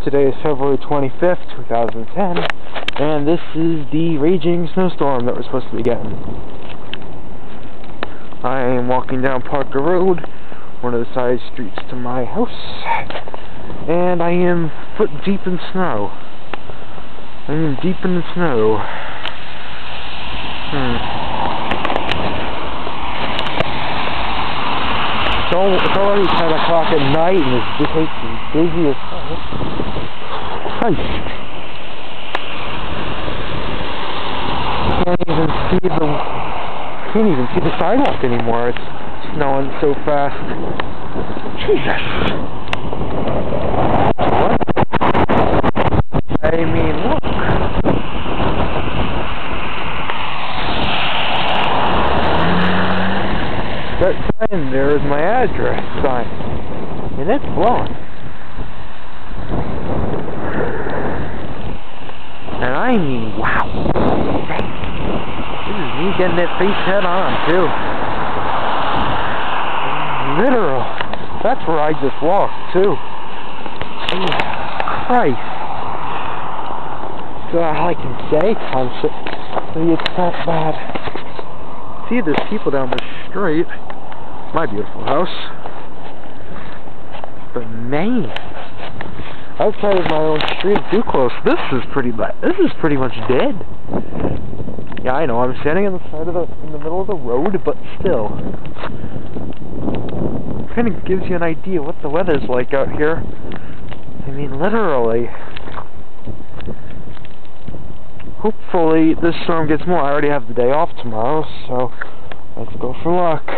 Today is February 25th, 2010, and this is the raging snowstorm that we're supposed to be getting. I am walking down Parker Road, one of the side streets to my house, and I am foot deep in snow. I am deep in the snow. It's already 10 o'clock at night and this place is busy as hell. Christ. Can't even see the sidewalk anymore. It's snowing so fast. Jesus. What? I mean, look. That sign there is my address sign, and it's blowing. And I mean, wow. This is me getting that face head on, too. Literal. That's where I just walked, too. Jesus Christ. So all I can say, it's not bad. See, there's people down the street. My beautiful house. But man, outside of my own street, too close. This is pretty bad. This is pretty much dead. Yeah, I know. I'm standing on the side of in the middle of the road, but still, kind of gives you an idea what the weather's like out here. I mean, literally. Hopefully, this storm gets more. I already have the day off tomorrow, so let's go for luck.